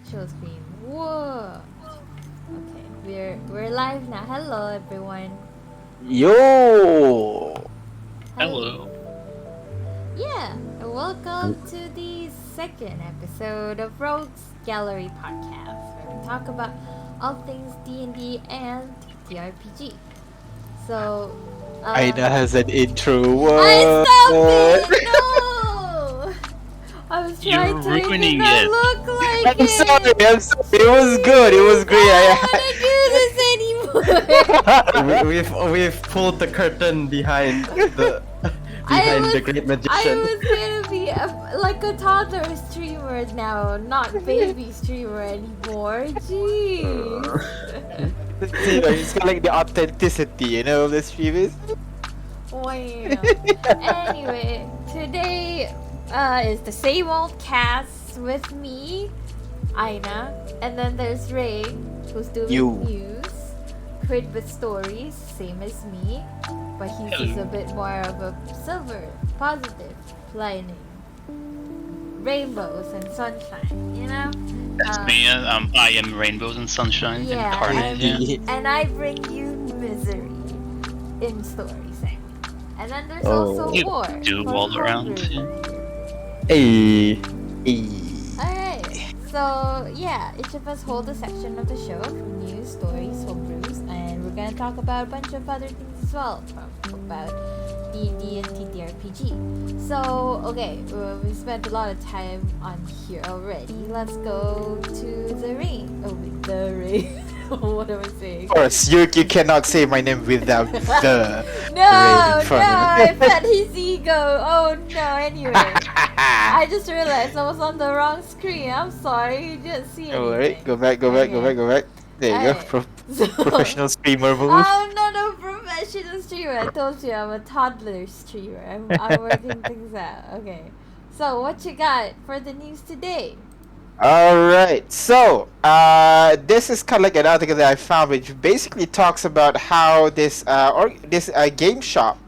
actual screen. Whoa. Okay, we're live now. Hello, everyone. Yo! Hello. Yeah, and welcome to the second episode of Rogue's Gallery Podcast, where we talk about all things D&D and TTRPG. So, Aina has an intro. I What? stopped it! No! I was trying You're to make it ruining not it. look like I'm sorry. It was good. It was great. I don't want to do this anymore! We've pulled the curtain behind the great I magician. was gonna be like a toddler streamer now, not baby streamer anymore. Jeez. It's got like the authenticity, of the streamers. Wow. Anyway, today is the same old cast with me, Aina, and then there's Ray, who's doing You. news, Quid with stories, same as me, but he's just a bit more of a silver, positive, lining, rainbows and sunshine, That's me. I am Rainbows and Sunshine Yeah, incarnate. Yeah. and I bring you misery in story segment. And then there's Oh. also You war. do for all around. homebrew. Hey, Alright, so yeah, each of us hold a section of the show from news, stories, homebrews, and we're gonna talk about a bunch of other things as well, about D&D and TTRPG. So, okay, we spent a lot of time on here already. Let's go to the rain. Oh, the rain. What am I saying? Of course, you cannot say my name without the No, rain in front of I it. fed his ego. Oh no, anyway. I just realized I was on the wrong screen. I'm sorry, you didn't see anything. Alright, go back. There you Alright. go. So- Professional streamer move. I'm not a professional streamer. I told you I'm a toddler streamer. I'm working things out. Okay. So what you got for the news today? Alright, so this is kind of like an article that I found, which basically talks about how this game shop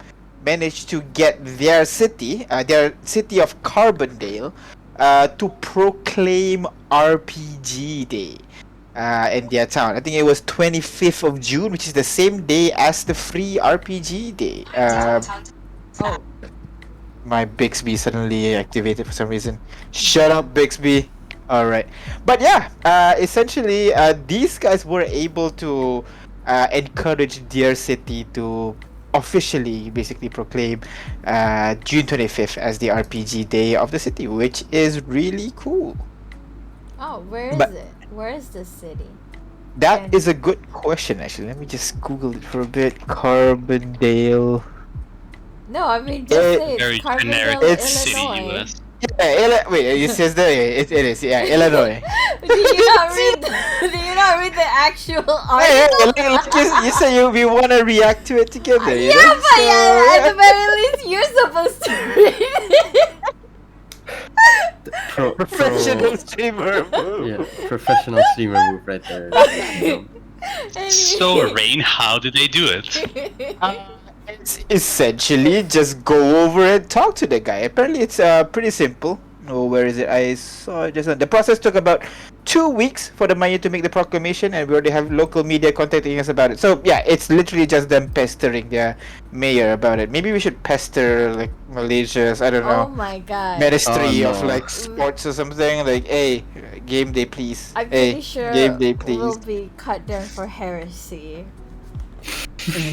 managed to get their city of Carbondale, to proclaim RPG Day in their town. I think it was 25th of June, which is the same day as the free RPG Day. Oh, My Bixby suddenly activated for some reason. Shut up, Bixby. Alright. But yeah, essentially, these guys were able to encourage their city to officially basically proclaim June 25th as the RPG Day of the city, which is really cool. oh, where is But- it? Where is this city? That is a good question, actually. Let me just Google it for a bit. Carbondale. No, I mean just Eh, say Very it's Carbondale, generic It's city, Illinois. US. Yeah, wait, it says there. It is, yeah, Illinois. Do you not read? Do you not read the actual Hey, article? you say we want to react to it together. You Yeah, know? but So, at the very least, you're supposed to read it. professional streamer move. yeah, professional streamer move right there. So, Rain, how did they do it? It's essentially just go over and talk to the guy. Apparently, it's pretty simple. Oh, where is it? I saw it just on. The process took about 2 weeks for the mayor to make the proclamation, and we already have local media contacting us about it. So yeah, it's literally just them pestering their mayor about it. Maybe we should pester like Malaysia's, I don't Oh know, my god. Ministry Oh, of no. like sports or something. Like, hey, game day, please. I'm Hey, pretty sure game day, please. we'll be cut down for heresy.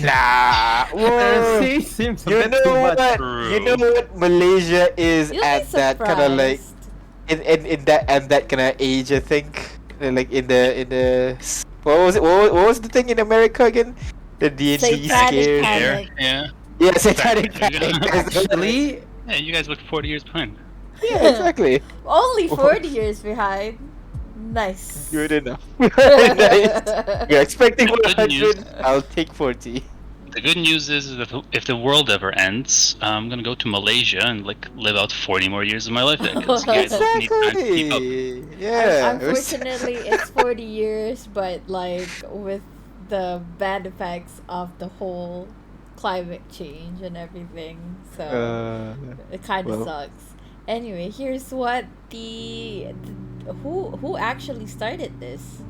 Nah. Whoa. Heresy seems a You bit too know much. what? True. You know what Malaysia is You'll at be that kind of like surprised. in that kind of age, I think. Like in the what was it? What was the thing in America again? The D&D Satanic scare. panic. Yeah. Yeah, satanic Exactly. panic. Actually, Yeah, you guys look 40 years behind. Yeah, exactly. Only 40 years behind. Nice. Good enough. Nice. You're expecting Good 100. news. I'll take 40. The good news is that if the world ever ends, I'm gonna go to Malaysia and like live out 40 more years of my life there. 'cause you guys need time to keep up. Exactly. Yeah. Unfortunately, it's 40 years, but like with the bad effects of the whole climate change and everything, so it kind of well. sucks. Anyway, here's what the who actually started this?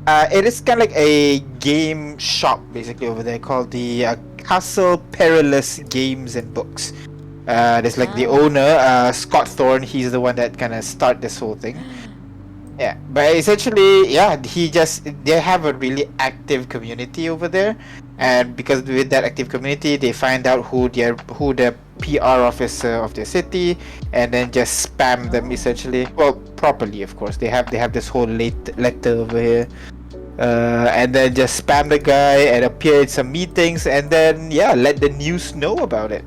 It is kind of like a game shop basically over there called the Castle Perilous Games and Books. There's like the owner, Scott Thorne. He's the one that kind of start this whole thing. Yeah, but essentially, yeah, they have a really active community over there, and because with that active community, they find out who the PR officer of the city, and then just spam them essentially. Well, properly, of course. They have this whole letter over here, and then just spam the guy and appear in some meetings, and then let the news know about it.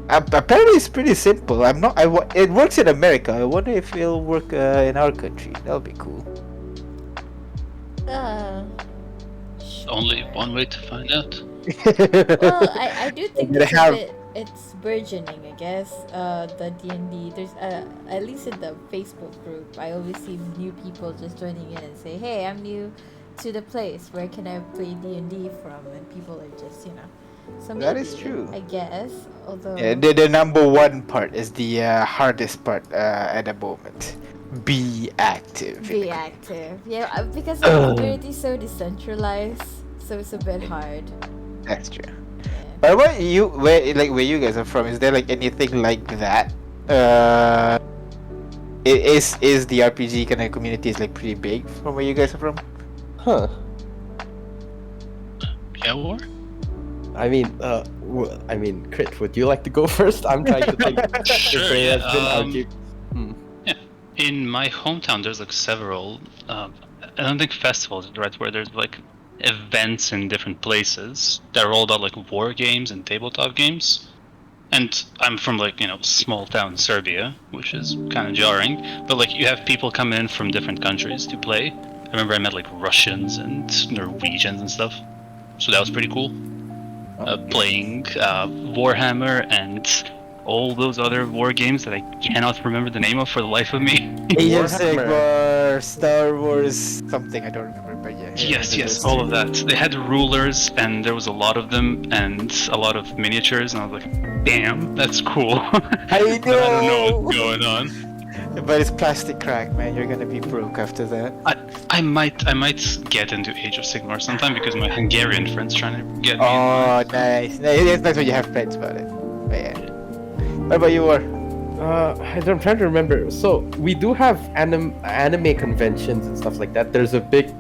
Apparently, it's pretty simple. It works in America. I wonder if it'll work in our country. That'll be cool. Only one way to find out. Well, I do think it's burgeoning. I guess the D&D. There's at least in the Facebook group, I always see new people just joining in and say, "Hey, I'm new to the place. Where can I play D&D from?" And people are just So that maybe, is true. I guess. Although The number one part is the hardest part at the moment. Be active. be active. Yeah, because the community is so decentralized, so it's a bit hard. That's true. Yeah. But where you guys are from, is there like anything like that? Is the RPG kind of community is like pretty big from where you guys are from? Huh. Yeah, or? I mean, Crit, would you like to go first? I'm trying to think. Sure, If it has been yeah, argued. Yeah, in my hometown, there's like several. I don't think festivals is the right word. There's like events in different places that are all about like war games and tabletop games. And I'm from like small town Serbia, which is kind of jarring. But like you have people come in from different countries to play. I remember I met like Russians and Norwegians and stuff, so that was pretty cool. Playing Warhammer and all those other war games that I cannot remember the name of for the life of me. Age of Sigmar, Star Wars, something I don't remember, but yeah. Yes, all of that. They had rulers, and there was a lot of them, and a lot of miniatures, and I was like, damn, that's cool. I know. But I don't know what's going on. But it's plastic crack, man. You're gonna be broke after that. I might get into Age of Sigmar sometime because my Hungarian friend's trying to get me. Oh, nice. That's when you have friends about it. But yeah. What about you, War? I'm trying to remember. So we do have anime conventions and stuff like that. There's a big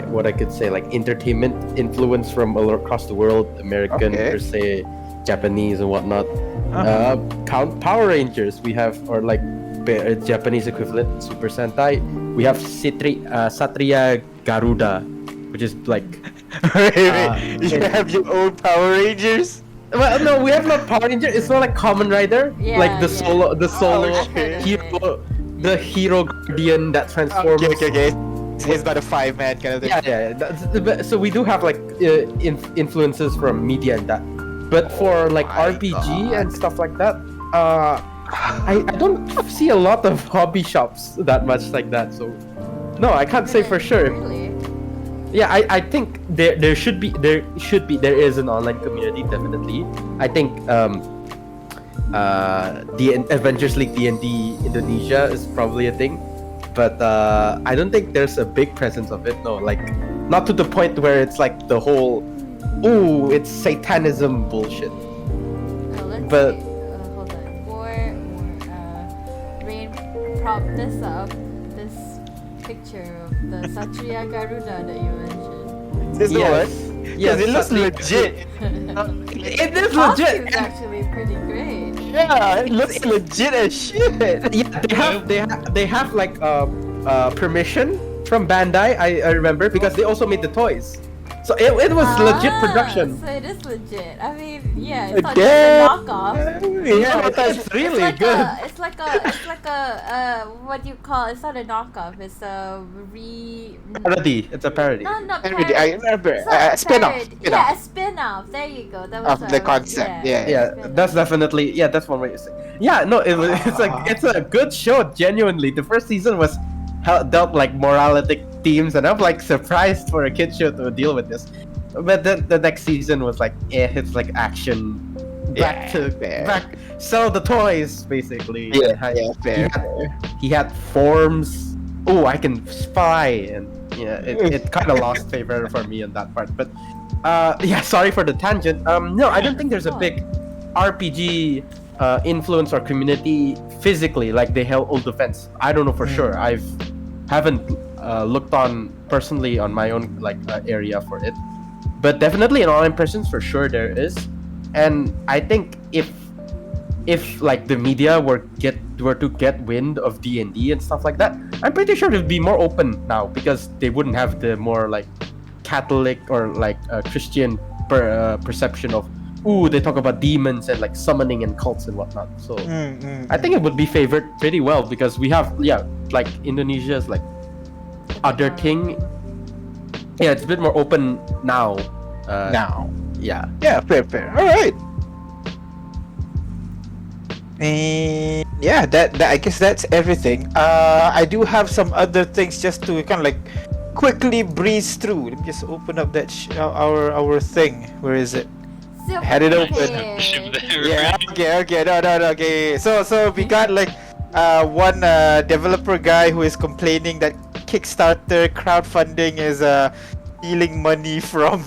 what I could say like entertainment influence from all across the world, American per se, Japanese and whatnot. Power Rangers we have, or like Japanese equivalent, Super Sentai. We have Satria Garuda, which is like. Wait. You have your own Power Rangers? Well, no, we have not Power Ranger. It's not like Kamen Rider, like the solo hero, the hero guardian that transforms. Okay. He's got a 5-man kind of thing. Yeah. So we do have like influences from media and that. But for like RPG and stuff like that, I don't see a lot of hobby shops that much like that. So no, I can't say for sure. Really? Yeah, I think there is an online community, definitely. I think the Adventures League D&D Indonesia is probably a thing, but I don't think there's a big presence of it. No, like not to the point where it's like the whole it's satanism bullshit. Let's But see. Hold on. Rain, prop this up. This picture of the Satria Garuda that you mentioned. This Yes. one? Yes, it looks Satria- legit. It is Costume's legit. actually pretty great. Yeah, it looks legit as shit. Yeah, they have like permission from Bandai. I remember because they also made the toys. So it was legit production. So it is legit. I mean, yeah, it's not Damn. just a knockoff. Yeah, It's really like good. It's like a what do you call? It's not a knockoff. It's a Parody. It's a parody. No, not Parody, I remember. It's not a Spin-off. parody. Yeah, a spin-off. There you go. That was Of the concept, yeah. spin-off. That's definitely that's one way to say. Yeah, no, it's a good show. Genuinely, the first season was dealt like moralistic themes, and I'm like surprised for a kid show to deal with this. But then the next season was like, it's like action fair. Sell the toys basically. Fair. He had forms. Oh, I can spy, and it kind of lost favor for me on that part. But sorry for the tangent. No, I don't think there's a big RPG influence or community physically like they held Old Defense. I don't know for sure. Haven't looked on personally on my own area for it, but definitely in all impressions for sure there is. And I think if like the media were to get wind of D&D and stuff like that, I'm pretty sure it'd be more open now, because they wouldn't have the more like Catholic or like Christian perception of they talk about demons and like summoning and cults and whatnot. So I think it would be favored pretty well, because we have like Indonesia's like other thing. Yeah, it's a bit more open now. Fair. All right. And that I guess that's everything. I do have some other things just to kind of like quickly breeze through. Let me just open up that our thing. Where is it? Had it open. Yeah. Okay. No. Okay. So we got like one developer guy who is complaining that Kickstarter crowdfunding is stealing money from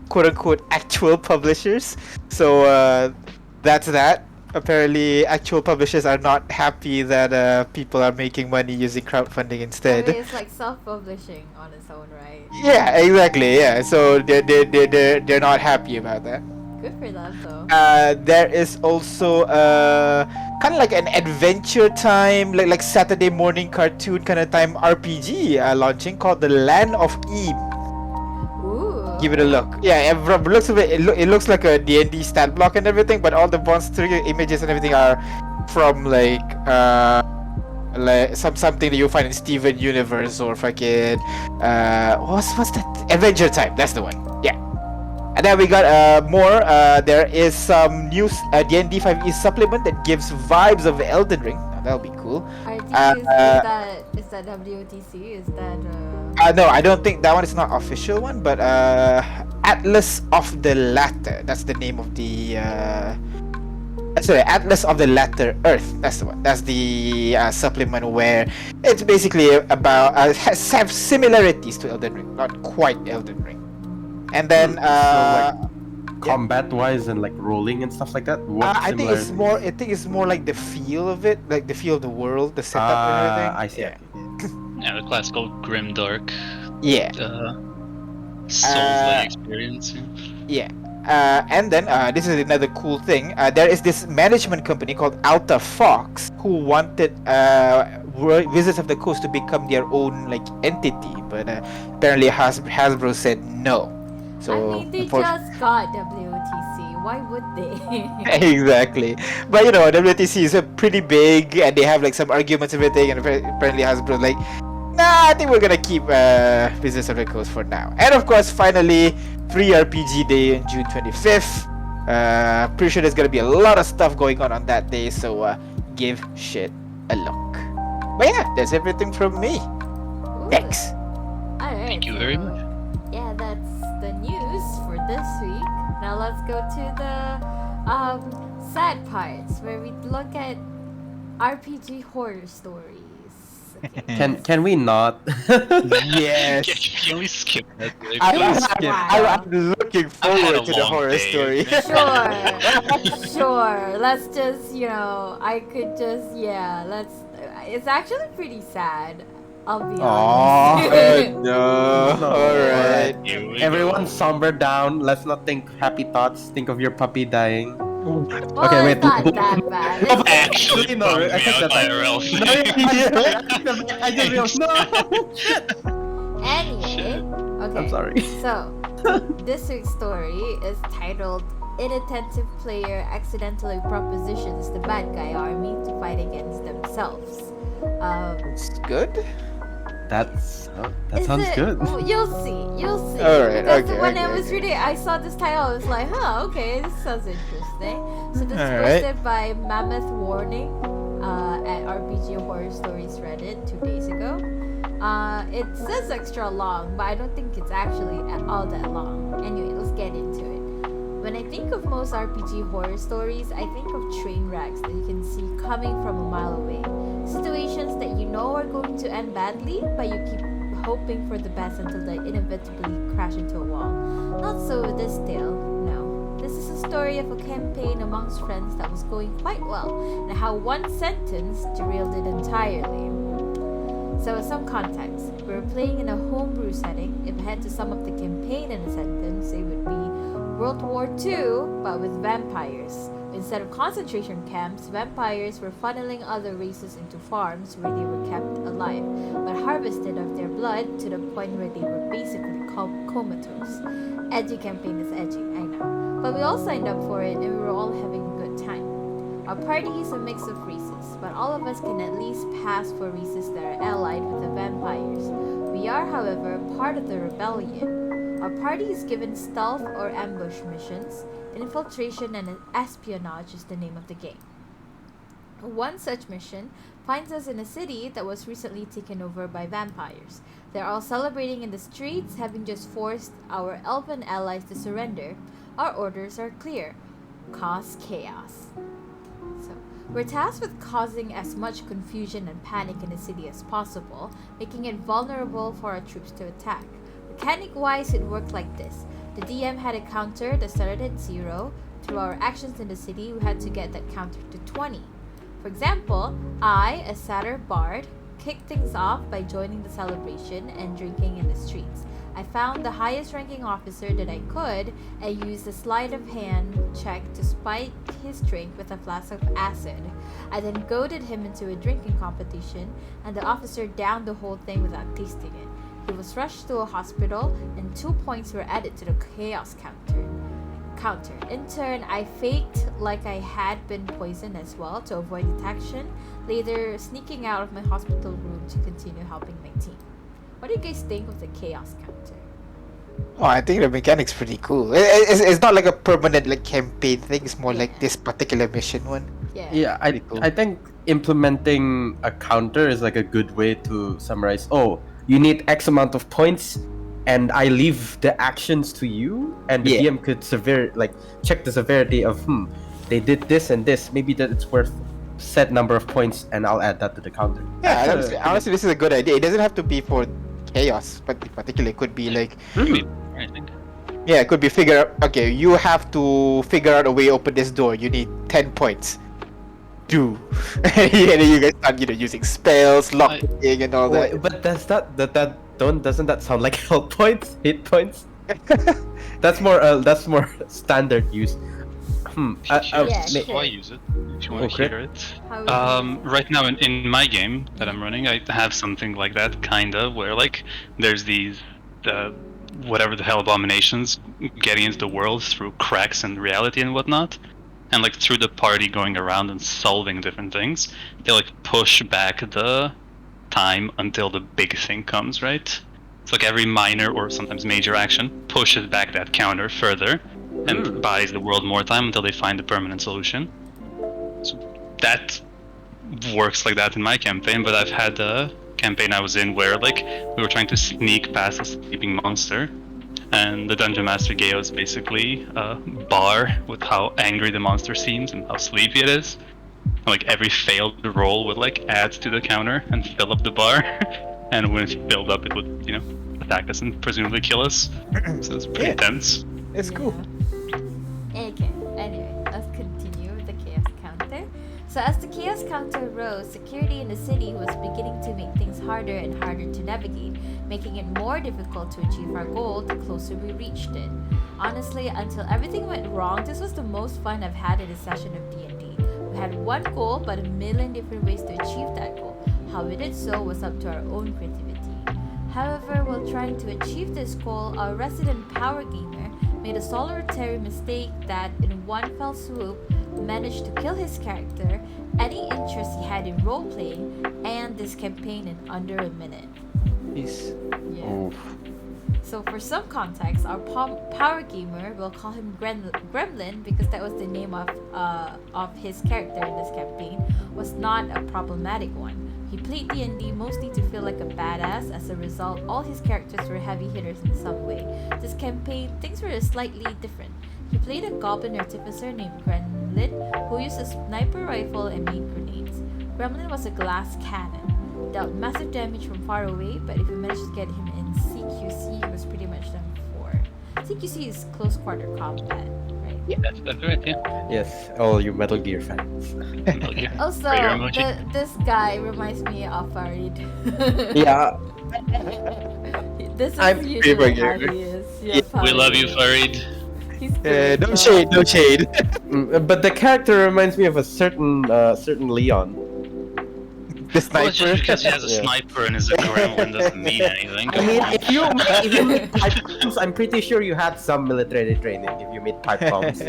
quote unquote actual publishers. So that's that. Apparently, actual publishers are not happy that people are making money using crowdfunding instead. I mean, it's like self-publishing on its own, right? Yeah, exactly. Yeah, so they're not happy about that. Good for them, though. There is also kind of like an adventure time, like Saturday morning cartoon kind of time RPG launching called The Land of Eve. Give it a look. Yeah, from looks of it, it looks like a D&D stat block and everything, but all the monster images and everything are from like something that you'll find in Steven Universe or fucking what's that? Adventure Time. That's the one. Yeah. And then we got more. There is some new D&D 5e supplement that gives vibes of Elden Ring. Now, that'll be cool. Is that WOTC? Is that no, I don't think that one is not official one, but Atlas of the Latter. That's the name of the Atlas of the Latter Earth. That's the one. That's the supplement where it's basically about have similarities to Elden Ring, not quite Elden Ring. And then combat wise and like rolling and stuff like that. I think it's more like the feel of it, like the feel of the world, the setup and everything. I see. Yeah, the classical grimdark. Yeah. Souls-like experience. Yeah. And then this is another cool thing. There is this management company called Alta Fox who wanted Wizards of the Coast to become their own like entity, but apparently Hasbro said no. So I mean, they just got WOTC. Why would they? Exactly. But you know, WOTC is pretty big, and they have like some arguments and everything. And apparently, Hasbro like, nah, I think we're gonna keep Wizards of the Coast for now. And of course, finally, free RPG Day on June 25th. Pretty sure there's gonna be a lot of stuff going on that day. So give shit a look. But yeah, that's everything from me. Ooh. Thanks. Alright. Thank you very much. Yeah, that's the news for this week. Now let's go to the sad parts where we look at RPG horror stories. Okay. Can we not? Yes. Can we skip that? I'm looking forward to the horror story. Sure. Let's just, it's actually pretty sad. I'll be honest. No. Alright. Everyone somber down. Let's not think happy thoughts. Think of your puppy dying. Well, okay, wait. It's not that bad. Actually, no. I think that's I just realized. No. Anyway, okay. I'm sorry. So, this week's story is titled "Inattentive Player Accidentally Propositions the Bad Guy Army to Fight Against Themselves." It's good. That sounds good. You'll see. Alright, because when I was reading, I saw this title. I was like, okay, this sounds interesting. So this is posted by Mammoth Warning at RPG Horror Stories Reddit 2 days ago. It says extra long, but I don't think it's actually all that long. Anyway, let's get into it. When I think of most RPG horror stories, I think of train wrecks that you can see coming from a mile away. Situations that you know are going to end badly, but you keep hoping for the best until they inevitably crash into a wall. Not so with this tale, no. This is a story of a campaign amongst friends that was going quite well, and how one sentence derailed it entirely. So with some context, we were playing in a homebrew setting. If I had to sum up the campaign in a sentence, it would be World War II, but with vampires. Instead of concentration camps, vampires were funneling other races into farms where they were kept alive, but harvested of their blood to the point where they were basically comatose. Edgy campaign is edgy, I know. But we all signed up for it and we were all having a good time. Our party is a mix of races, but all of us can at least pass for races that are allied with the vampires. We are, however, part of the rebellion. Our party is given stealth or ambush missions. Infiltration and espionage is the name of the game. One such mission finds us in a city that was recently taken over by vampires. They're all celebrating in the streets, having just forced our elven allies to surrender. Our orders are clear: cause chaos. So, we're tasked with causing as much confusion and panic in the city as possible, making it vulnerable for our troops to attack. Mechanic-wise, it worked like this. The DM had a counter that started at 0. Through our actions in the city, we had to get that counter to 20. For example, I, a satyr bard, kicked things off by joining the celebration and drinking in the streets. I found the highest ranking officer that I could and used a sleight of hand check to spike his drink with a flask of acid. I then goaded him into a drinking competition, and the officer downed the whole thing without tasting it. He was rushed to a hospital, and 2 points were added to the chaos counter. In turn, I faked like I had been poisoned as well to avoid detection, later sneaking out of my hospital room to continue helping my team. What do you guys think of the chaos counter? Oh, I think the mechanic's pretty cool. It's not like a permanent like campaign thing. It's more like this particular mission one. Yeah. I think implementing a counter is like a good way to summarize. Oh, you need X amount of points, and I leave the actions to you, and the DM could check the severity of they did this and this. Maybe that it's worth set number of points, and I'll add that to the counter. Yeah, honestly, this is a good idea. It doesn't have to be for chaos, but particularly it could be like I think. yeah, it could be figure out. Okay, you have to figure out a way to open this door. You need 10 points. Do and then you guys start using spells, lockpicking, and all that. But doesn't that sound like health points, hit points? That's more standard use. Why use it if you want to hear it? Right now in my game that I'm running, I have something like that kinda, where like there's these whatever the hell abominations getting into the world through cracks in reality and whatnot. And like through the party going around and solving different things, they like push back the time until the big thing comes, right? It's like every minor or sometimes major action pushes back that counter further and buys the world more time until they find a permanent solution. So that works like that in my campaign, but I've had a campaign I was in where like we were trying to sneak past a sleeping monster. And the Dungeon Master gave us basically a bar with how angry the monster seems and how sleepy it is. And, like every failed roll would like add to the counter and fill up the bar. And when it filled up, it would, attack us and presumably kill us. So it's pretty tense. It's cool. Okay, anyway, let's continue with the chaos counter. So as the chaos counter rose, security in the city was beginning to make things harder and harder to navigate, making it more difficult to achieve our goal the closer we reached it. Honestly, until everything went wrong, this was the most fun I've had in a session of D&D. We had one goal, but a million different ways to achieve that goal. How we did so was up to our own creativity. However, while trying to achieve this goal, our resident power gamer made a solitary mistake that, in one fell swoop, managed to kill his character, any interest he had in role-playing, and this campaign in under a minute. Yeah. So for some context, our power gamer, we'll call him Gremlin because that was the name of his character in this campaign, was not a problematic one. He played D&D mostly to feel like a badass. As a result, all his characters were heavy hitters in some way. This campaign, things were slightly different. He played a goblin artificer named Gremlin who used a sniper rifle and made grenades. Gremlin was a glass cannon, dealt massive damage from far away, but if you managed to get him in CQC, he was pretty much done for. CQC is close quarter combat, right? Yeah, that's right. Yeah. Yes, all you Metal Gear fans. Metal Gear. Also, Prayer emoji. this guy reminds me of Farid. Yeah, This is I'm usually Farid. how he is. Yeah, We love you, Farid. Farid. He's great, no though. shade, no shade. but the character reminds me of a certain Leon. The Well, just sniper. because he has a Yeah. sniper and is a gremlin doesn't mean anything. I mean, if you meet pipe bombs, I'm pretty sure you had some military training if you meet pipe bombs.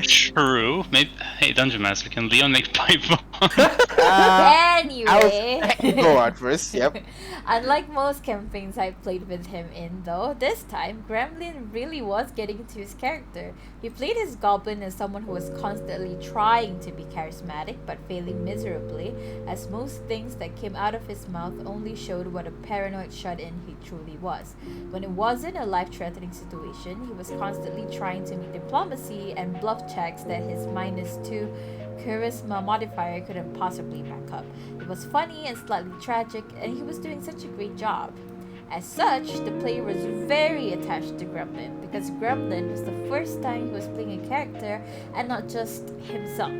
True. Maybe. Hey, Dungeon Master, can Leon make pipe bombs? Anyway. Go on first. Yep. Unlike most campaigns I played with him in, though, this time Gremlin really was getting into his character. He played his goblin as someone who was constantly trying to be charismatic but failing miserably, as most things that came out of his mouth only showed what a paranoid shut-in he truly was. When it wasn't a life-threatening situation, he was constantly trying to meet diplomacy and bluff checks that his -2 charisma modifier couldn't possibly back up. It was funny and slightly tragic, and he was doing such a great job. As such, the player was very attached to Gremlin, because Gremlin was the first time he was playing a character and not just himself.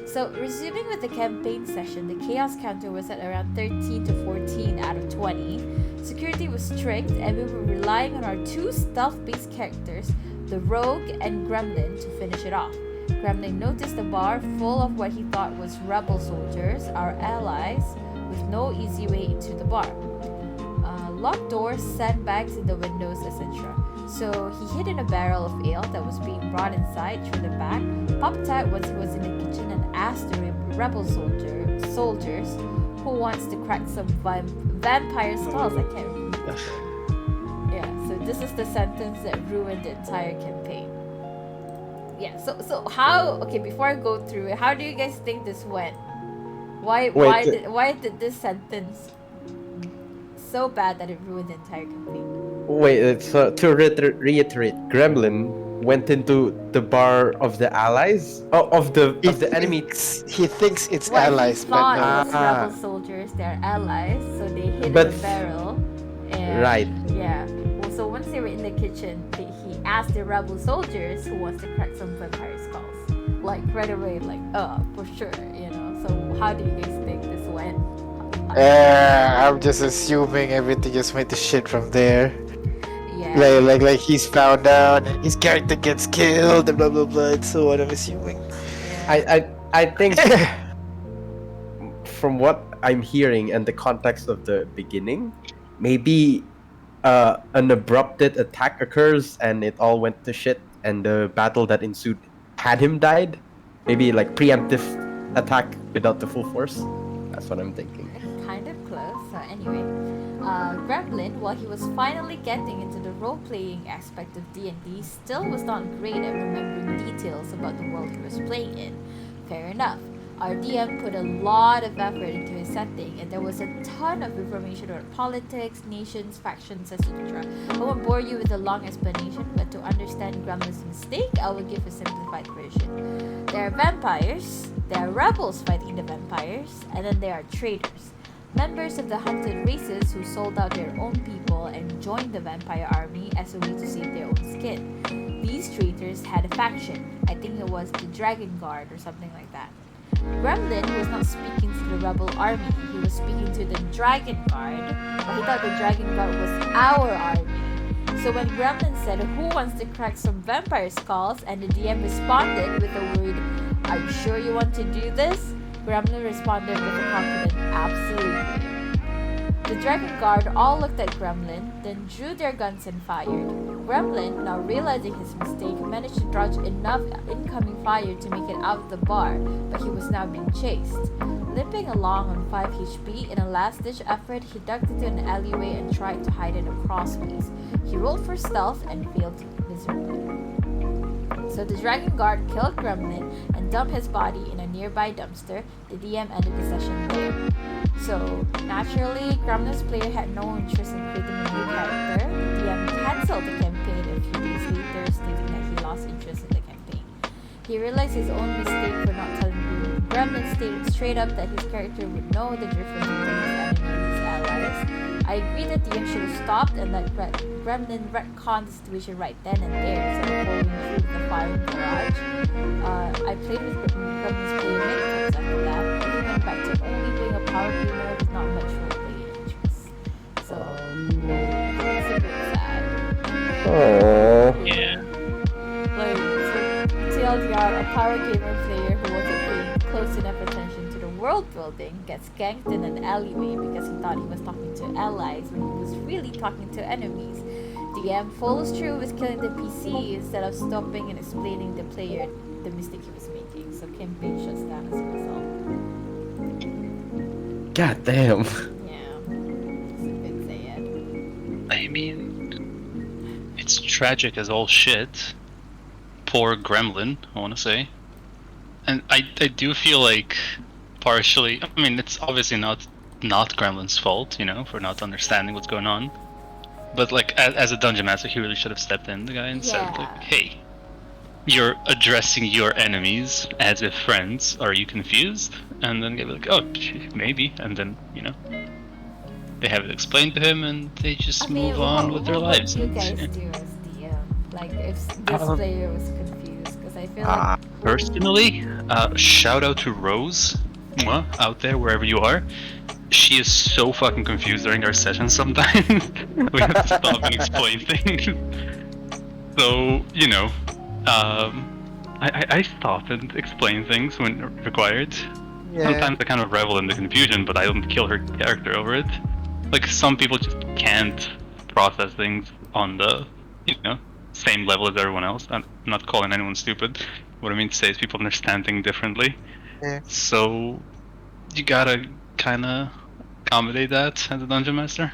So, resuming with the campaign session, the chaos counter was at around 13 to 14 out of 20. Security was strict, and we were relying on our two stealth-based characters, the Rogue and Gremlin, to finish it off. Gremlin noticed a bar full of what he thought was rebel soldiers, our allies, with no easy way into the bar. Locked doors, sandbags in the windows, etc. So he hid in a barrel of ale that was being brought inside through the back, popped out once he was in the kitchen, and asked the rebel soldiers who wants to crack some vampire skulls. I can't remember. Yeah, so this is the sentence that ruined the entire campaign. Yeah, so how, okay, before I go through it, how do you guys think this went? Why did this sentence so bad that it ruined the entire campaign? Wait, so to reiterate, Gremlin went into the bar of the allies? Oh, of the enemy. He thinks it's Well, allies, he but thought no. it was rebel soldiers, they're allies, so they hid But- in the barrel. And, Right. Yeah. Well, so once they were in the kitchen, he asked the rebel soldiers who wants to crack some vampire skulls. Like, right away, like, for sure, you know. So how do you guys think this went? I'm just assuming everything just went to shit from there. Yeah. Like he's found out, his character gets killed, and blah blah blah, and so on. I'm assuming. I think from what I'm hearing and the context of the beginning, maybe an abrupted attack occurs and it all went to shit, and the battle that ensued had him died. Maybe like preemptive attack without the full force. That's what I'm thinking. Kind of close. So anyway, Gremlin, while he was finally getting into the role-playing aspect of D&D, still was not great at remembering details about the world he was playing in. Fair enough. Our DM put a lot of effort into his setting, and there was a ton of information about politics, nations, factions, etc. I won't bore you with a long explanation, but to understand Gremlin's mistake, I will give a simplified version. There are vampires, there are rebels fighting the vampires, and then there are traitors. Members of the hunted races who sold out their own people and joined the vampire army as a way to save their own skin. These traitors had a faction. I think it was the Dragon Guard or something like that. Gremlin was not speaking to the rebel army, he was speaking to the Dragon Guard, but he thought the Dragon Guard was our army. So when Gremlin said, "Who wants to crack some vampire skulls?" and the DM responded with the word, "Are you sure you want to do this?" Gremlin responded with a confident, "Absolutely." The Dragon Guard all looked at Gremlin, then drew their guns and fired. Gremlin, now realizing his mistake, managed to dodge enough incoming fire to make it out of the bar, but he was now being chased. Limping along on 5 HP, in a last-ditch effort, he ducked into an alleyway and tried to hide in a crawlspace. He rolled for stealth and failed miserably. So the Dragon Guard killed Gremlin and dumped his body in a nearby dumpster. The DM ended the session there. So, naturally, Gremlin's player had no interest in creating a new character. The DM cancelled the campaign a few days later, stating that he lost interest interest in the campaign. He realized his own mistake for not telling Blue. Gremlin stated straight up that his character would know the difference between his enemy and his allies. I agree that the DM should have stopped and let Gremlin retcon the situation right then and there instead of following through the firing barrage. I played with Gremlin's player many times after that, but he went back to only being a power gamer with not much role-playing interest. So, it's a bit sad. Oh. Yeah. Like, so TLDR, a power gamer player who wasn't paying close enough attention to the world building gets ganked in an alleyway because he thought he was talking to allies when he was really talking to enemies. DM follows through with killing the PC instead of stopping and explaining the player the mistake he was making. So campaign shuts down as a result. God damn. Yeah, it's a bit sad. I mean, it's tragic as all shit. Poor Gremlin, I want to say. And I do feel like partially, I mean, it's obviously not Gremlin's fault, you know, for not understanding what's going on. But like, as a dungeon master, he really should have stepped in, the guy, and said, like, hey, you're addressing your enemies as if friends. Are you confused? And then they were like, oh, maybe. And then, you know, they have it explained to him, and they just move on with their lives. What would you guys do as DM? Like, if this player was confused? Because I feel like... Personally, shout out to Rose, out there, wherever you are. She is so fucking confused during our sessions sometimes. We have to stop and explain things. So, you know, I stop and explain things when required. Yeah. Sometimes I kind of revel in the confusion, but I don't kill her character over it. Like, some people just can't process things on the, you know, same level as everyone else. I'm not calling anyone stupid. What I mean to say is people understand things differently. Yeah. So, you gotta kind of accommodate that as a dungeon master.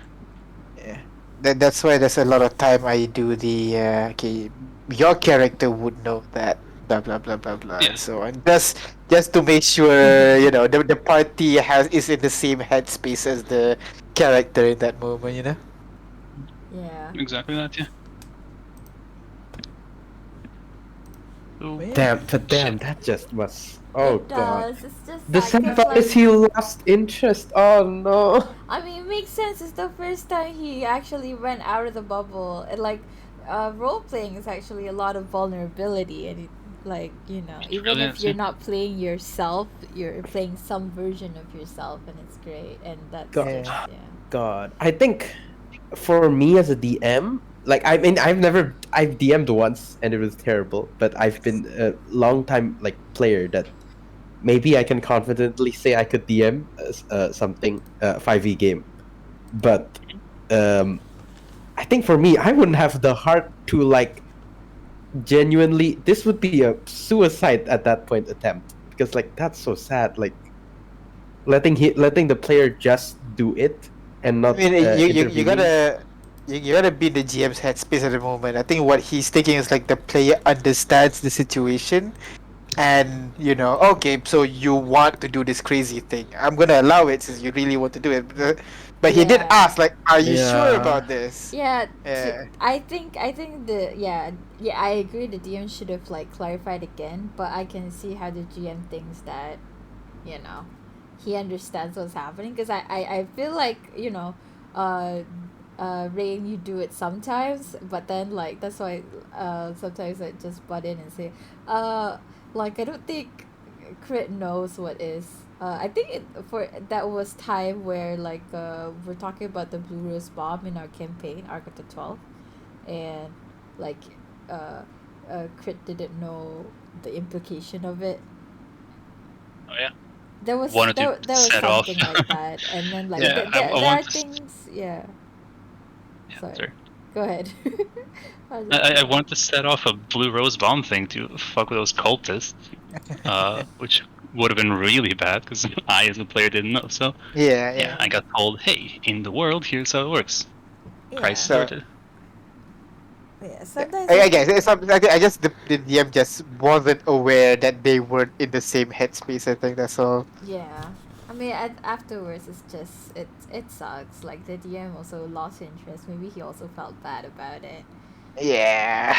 Yeah. That's why there's a lot of time I do the okay, your character would know that blah blah blah blah blah and so on. Just to make sure, you know, the party is in the same headspace as the character in that moment, you know? Yeah. Exactly that, yeah. So, Damn, that just was... Oh It god. does. It's just The sad, sad 'cause, part is he lost interest. Oh no. I mean, it makes sense. It's the first time he actually went out of the bubble. And like, role playing is actually a lot of vulnerability, and like, you know, even really if is, you're yeah. not playing yourself, you're playing some version of yourself, and it's great. And that's God. just, yeah. God, I think for me as a DM, like I mean, I've DM'd once and it was terrible, but I've been a long time like player that maybe I can confidently say I could DM something 5e game, but I think for me I wouldn't have the heart to like genuinely. This would be a suicide at that point attempt, because like that's so sad. Like letting the player just do it and not. I mean, you intervening. gotta be the GM's headspace at the moment. I think what he's thinking is like the player understands the situation, and you know, okay, so you want to do this crazy thing. I'm gonna allow it since you really want to do it. But he did Yeah. ask, like, are you sure Yeah. about this? Yeah, Yeah. I think I agree the DM should have like clarified again, but I can see how the GM thinks that, you know, he understands what's happening, because I feel like, you know, Rain, you do it sometimes, but then like that's why sometimes I just butt in and say like I don't think Crit knows what is. I think that was time where like we're talking about the Blue Rose Bomb in our campaign, Arc of the 12, and like Crit didn't know the implication of it. oh yeah. There was Wanted to there was set off. something like that, and then like Yeah, I there are want to- things. Yeah. Yeah, Sorry. Go ahead. I want to set off a Blue Rose Bomb thing to fuck with those cultists, which would have been really bad because I, as a player, didn't know. So yeah, I got told, hey, in the world, here's how it works. Christ So- started. Yeah, sometimes I guess I just the DM just wasn't aware that they weren't in the same headspace. I think that's all. Yeah, I mean, afterwards, it's just it sucks. Like the DM also lost interest. Maybe he also felt bad about it. Yeah.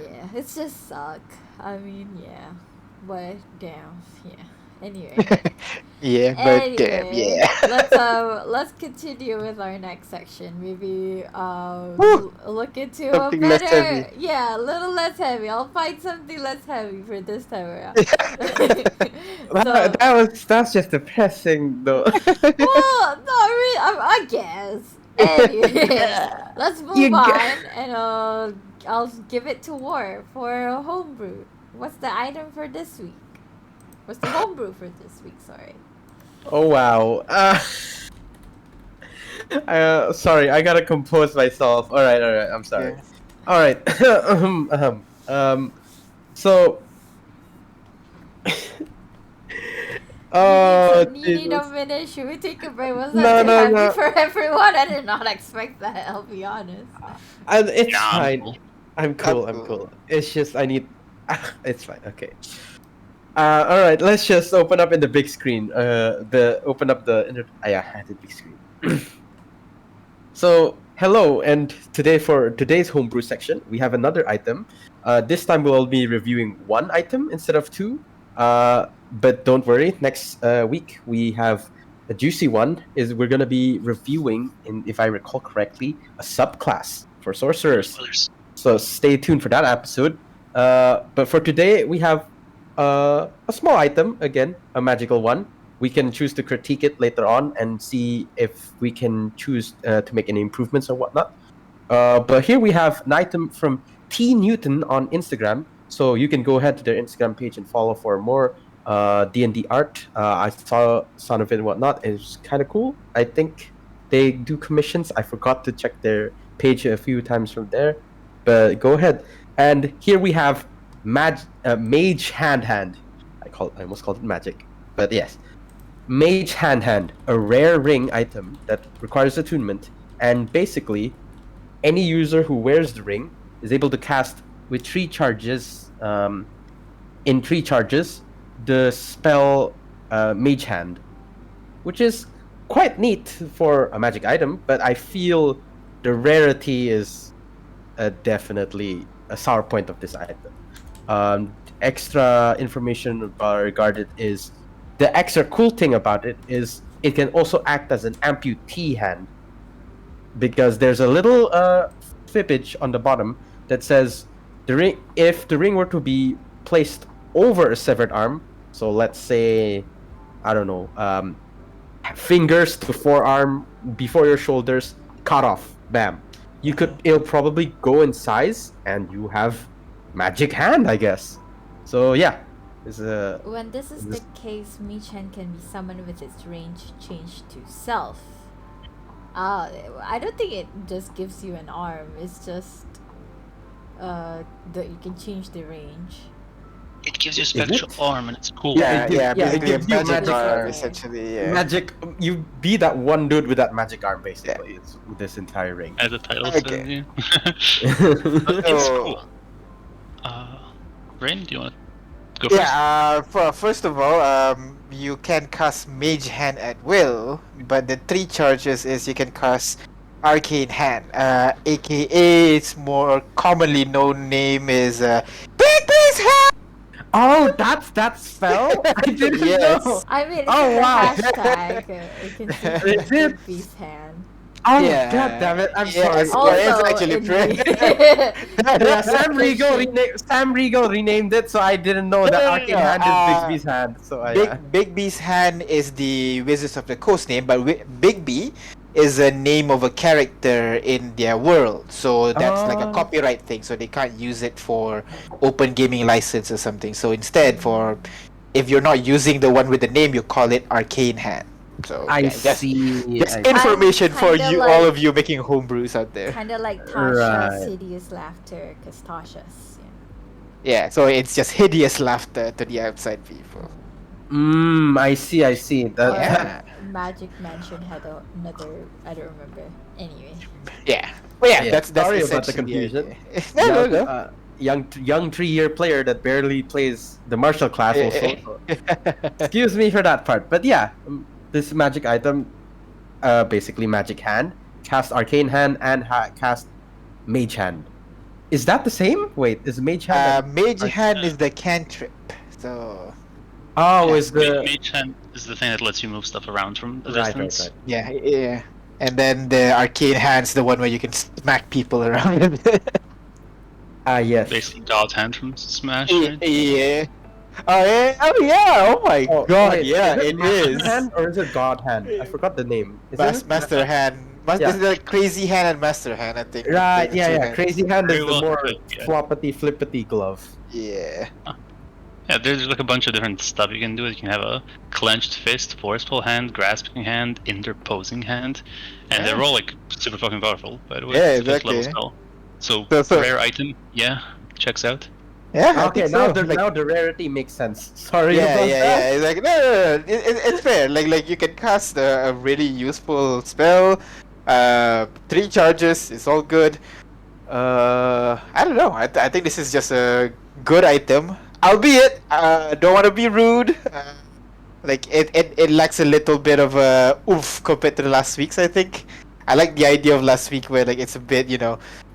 Yeah, it's just suck. I mean, yeah. But damn, yeah. Anyway. Yeah, but damn, Anyway, yeah. let's continue with our next section. Maybe Woo! look into a Something less heavy. better, yeah, a little less heavy. I'll find something less heavy for this time around. That's just depressing though. Well, not really. I guess. Anyway, let's move on, and I'll give it to War for a homebrew. What's the item for this week? What's the homebrew for this week? Sorry. Oh wow. Sorry, I gotta compose myself. All right. I'm sorry. Yeah. All right. So. You need Jesus. a minute. Should we take a break? Was No, that too no, heavy no. for everyone? I did not expect that. I'll be honest. It's Yeah, I'm fine. cool. I'm cool. I'm I'm cool. cool. It's just I need. It's fine. Okay. All right. Let's just open up in the big screen. Open up the. Yeah, I had the big screen. So hello, and today for today's homebrew section, we have another item. This time we'll be reviewing one item instead of two. But don't worry. Next week we have a juicy one. We're gonna be reviewing, if I recall correctly, a subclass for sorcerers. Spoilers. So stay tuned for that episode. But for today, we have a small item, again, a magical one. We can choose to critique it later on and see if we can choose to make any improvements or whatnot. But here we have an item from T Newton on Instagram. So you can go ahead to their Instagram page and follow for more D&D art. I saw some of it and whatnot. It's kind of cool. I think they do commissions. I forgot to check their page a few times from there. But go ahead. And here we have Mage Hand. I almost called it magic, but yes, Mage Hand, a rare ring item that requires attunement, and basically, any user who wears the ring is able to cast with 3 charges. In 3 charges, the spell Mage Hand, which is quite neat for a magic item, but I feel the rarity is definitely a sour point of this item. Extra information regarding it is the extra cool thing about it is it can also act as an amputee hand, because there's a little fibbage on the bottom that says if the ring were to be placed over a severed arm, so let's say, I don't know, fingers to forearm before your shoulders, cut off, bam. It'll probably go in size, and you have magic hand, I guess. So yeah, When this is the case, Michan can be summoned with its range changed to self. I don't think it just gives you an arm. It's just you can change the range. It gives you a spectral arm, and it's cool. Yeah, Basically it gives you a magic magic arm, arm. essentially. Yeah. magic. You be that one dude with that magic arm, basically. It's this entire ring. As the title Okay. says, yeah. But it's So- cool. Rain, do you want to go first? Yeah, first of all, you can cast Mage Hand at will, but the 3 charges is you can cast Arcane Hand, aka its more commonly known name is Big Beast Hand! Oh, that's that spell? I didn't Yes. know. I mean, it's Oh, in the wow. hashtag. You can see Is the it? Big Beast hand. Oh, Yeah. god damn it. I'm Yeah, sorry. it's- Also, it's actually in pretty- the- Yeah, Sam Riegel renamed it, so I didn't know that No, no, no, Arcane no, Hand is Bixby's hand. So Big B's Hand is the Wizards of the Coast name, but Big B is a name of a character in their world. So that's like a Oh. copyright thing, so they can't use it for open gaming license or something. So instead, if you're not using the one with the name, you call it Arcane Hand. So I yeah, just see. just I- information for kinda you, like- all of you making homebrews out there. Kind of like Tasha's Right. hideous laughter, because Tasha's. Yeah, so it's just hideous laughter to the outside people. I see. That, Or Yeah. Magic Mansion had another. I don't remember. Anyway. Yeah. Well, yeah, Yeah, that's sorry about the essentially confusion. idea. No, no, no. young 3-year player that barely plays the martial class also. So excuse me for that part. But yeah, this magic item, basically magic hand, cast arcane hand and cast mage hand. Is that the same? Wait, is Mage Hand? Mage Hand is the cantrip. So. Oh, is the Mage Hand is the thing that lets you move stuff around from a right. distance. Yeah. And then the Arcane Hand's the one where you can smack people around. Yes. Basically, God Hand from Smash. Right? Yeah. Oh yeah! Oh my God! Wait, Yeah, is it Master is. Hand or is it God Hand? I forgot the name. Is it? Master Hand. Yeah. This is like Crazy Hand and Master Hand, I think. Right. The two Yeah. hands. Crazy Hand is Very the well more put, yeah. floppity flippity glove. Yeah. Yeah, there's like a bunch of different stuff you can do. You can have a clenched fist, forceful hand, grasping hand, interposing hand, and they're all like super fucking powerful. By the way, Yeah, it's a fifth exactly. level spell. So rare item, yeah, checks out. Yeah. I Okay, think now so. now the rarity makes sense. Sorry Yeah. about that. It's like no. It's fair. Like you can cast a really useful spell. 3 charges. It's all good. I don't know. I think this is just a good item. Albeit, don't want to be rude. Like it lacks a little bit of oomph compared to the last week's. I think. I like the idea of last week where like it's a bit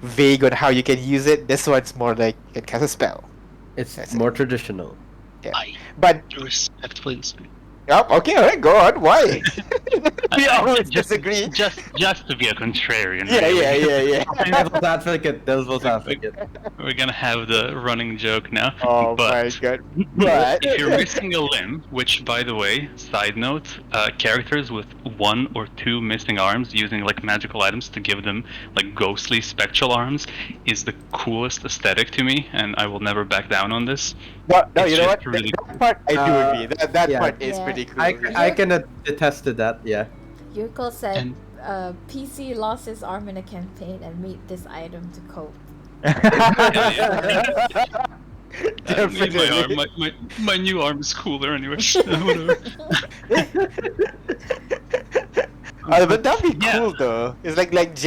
vague on how you can use it. This one's more like you can cast a spell. It's That's more traditional. Yeah. I But respectfully disagree. okay, alright, go on. Why? we I- always just- disagree. Just to be a contrarian. Yeah. really. Devil's advocate. Devil's advocate. We're gonna have the running joke now. Oh but my God. But if you're missing a limb, which by the way, side note, characters with 1 or 2 missing arms using like magical items to give them like ghostly spectral arms is the coolest aesthetic to me, and I will never back down on this. no, It's you know just what? really That part I do agree. That yeah. part is Yeah. pretty cool. I can attest to that. Yeah. Yurko said And- PC lost his arm in a campaign and made this item to cope. I need my arm. My new arm is cooler anyway. Whatever. But that'd be Yeah. cool though. It's like it's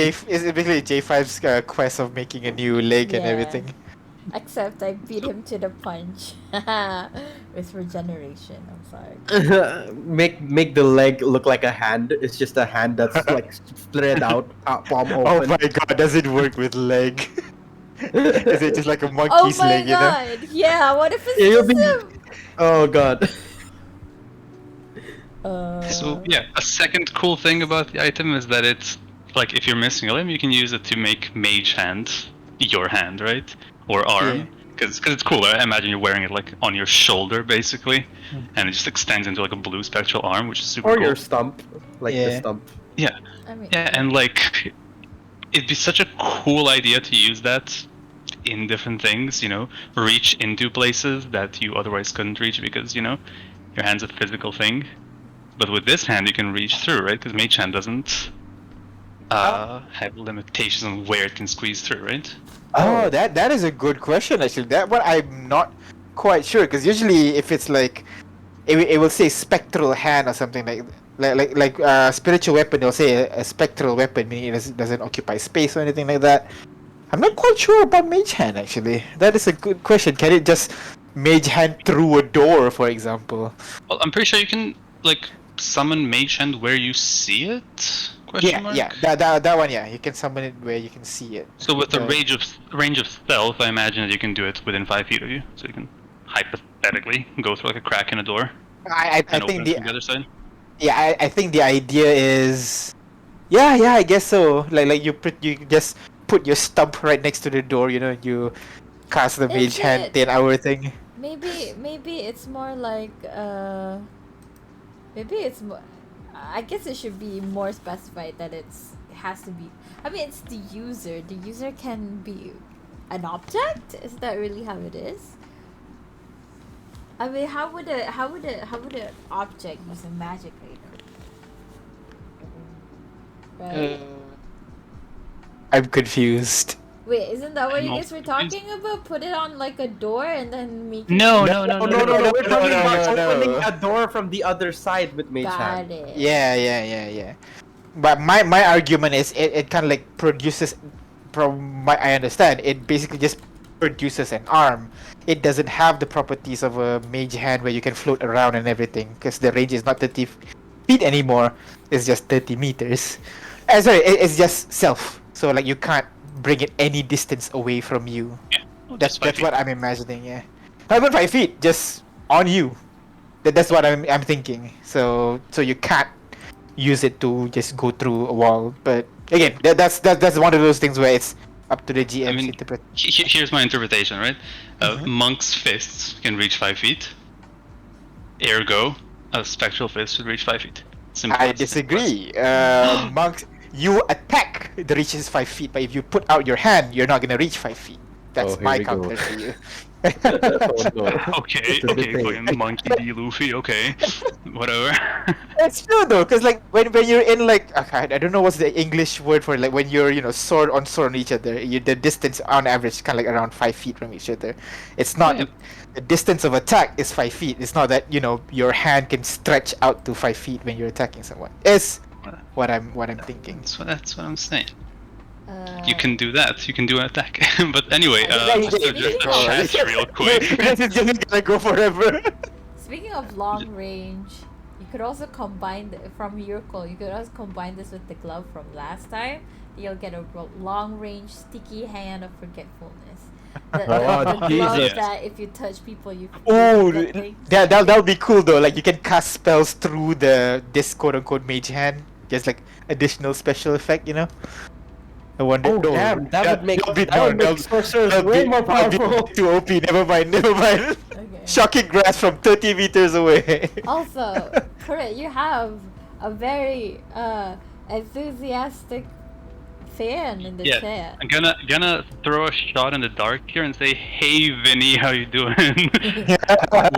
basically J5's quest of making a new leg and Yeah. everything. Except I beat him to the punch with regeneration. I'm sorry. make the leg look like a hand. It's just a hand that's like spread out, palm open. Oh my God, does it work with leg? Is it just like a Oh monkey's my leg, god! Yeah, what if it's Yeah, you'll just be- Oh god. So yeah, a second cool thing about the item is that it's like if you're missing a limb, you can use it to make mage hand your hand, right? Or arm, because it's cool. I imagine you're wearing it like on your shoulder basically, and it just extends into like a blue spectral arm, which is super Or cool. your stump, like the Yeah. stump. Yeah, I mean, yeah, and like it'd be such a cool idea to use that in different things. Reach into places that you otherwise couldn't reach because your hand's a physical thing. But with this hand, you can reach through, right? Because mage hand doesn't have limitations on where it can squeeze through, right? Oh, that is a good question actually. That one I'm not quite sure because usually if it's like it will say spectral hand or something like spiritual weapon. It'll say a spectral weapon, meaning it doesn't occupy space or anything like that. I'm not quite sure about mage hand actually. That is a good question. Can it just mage hand through a door, for example? Well, I'm pretty sure you can like summon mage hand where you see it. Question mark? Yeah. That one. Yeah, you can summon it where you can see it. So with the Okay. range of stealth, I imagine that you can do it within 5 feet of you. So you can hypothetically go through like a crack in a door I and think open it from the other side. Yeah, I think the idea is, yeah, I guess so. Like you just put your stump right next to the door. You cast the mage Is hand it- 10-hour thing. maybe it's more like maybe it's more. I guess it should be more specified that it has to be. I mean, it's the user. The user can be an object. Is that really how it is? I mean, how would an object use a magic item? Right. I'm confused. Wait, isn't that what you I'm guys were also talking about? Put it on like a door and then make it No. We're talking about no. opening a door from the other side with mage Got hand. it. Yeah. But my argument is it kind of like produces, from what I understand, it basically just produces an arm. It doesn't have the properties of a mage hand where you can float around and everything because the range is not 30 feet anymore. It's just 30 meters. Sorry, it's just self. So like you can't bring it any distance away from you. Yeah. Well, That's just 5 what I'm imagining. Yeah, not even 5 feet, just on you. That's what I'm thinking. So you can't use it to just go through a wall. But again, that's one of those things where it's up to the GM's I mean, interpretation. here's my interpretation, right? Monk's fists can reach 5 feet. Ergo, a spectral fist should reach 5 feet. Simple I as- disagree. Monks, you attack that reaches 5 feet, but if you put out your hand, you're not gonna reach 5 feet. That's Oh, here my we go. counter to you. Oh, no. Okay, It's a okay, debate. fucking Monkey D. Luffy, okay. Whatever. It's true though, because like when you're in like okay, I don't know what's the English word for it, like when you're sword on each other, the distance on average is kind of like around 5 feet from each other. It's not Yeah. the distance of attack is 5 feet. It's not that your hand can stretch out to 5 feet when you're attacking someone. It's what I'm thinking. That's what I'm saying. Uh, You can do that. You can do an attack. But anyway, Yeah, you just can- just you chat real quick. This is just gonna go forever. Speaking of long range, you could also combine from Yurko. You could also combine this with the glove from last time. You'll get a long range sticky hand of forgetfulness. The glove Jesus. that if you touch people, you Oh, forget things. that'll be cool though. Like you can cast spells through this quote unquote mage hand. Just like additional special effect, I wonder. Oh, damn, that would make that'll sorcerers way more powerful. Too OP. Never mind. Okay. Shocking grass from 30 meters away. Also, Corinne, you have a very enthusiastic fan in the Yeah, chat. I'm gonna throw a shot in the dark here and say, "Hey, Vinny, how you doing?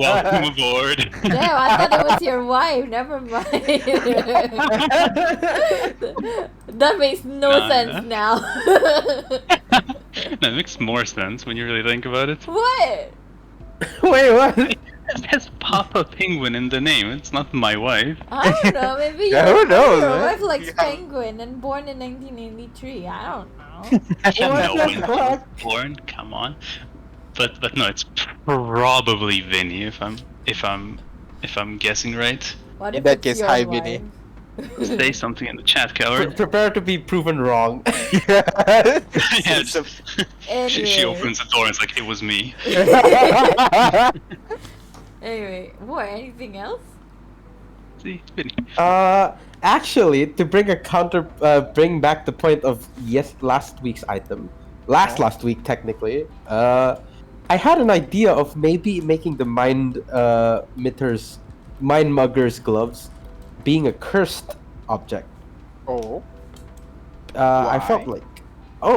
Welcome aboard." Damn, I thought it was your wife. Never mind. That makes no Nah. sense now. That makes more sense when you really think about it. What? Wait, what? It says Papa Penguin in the name. It's not my wife. I don't know. Maybe I don't know, your man. wife likes Yeah. Penguin and born in 1983. I don't know. I don't What know the when he was fuck? born. Come on. But no, it's probably Vinny if I'm guessing right. What In if that it's case, your hi, wife? Vinny. Say something in the chat, Coward. Prepare to be proven wrong. Yeah, It's just- she Anyway. opens the door and it's like, it was me. Anyway, what? Anything else? See, Vinny. Actually, to bring bring back the point of last week's item, last week technically. I had an idea of maybe making the mind muggers gloves being a cursed object. Oh. I felt Why?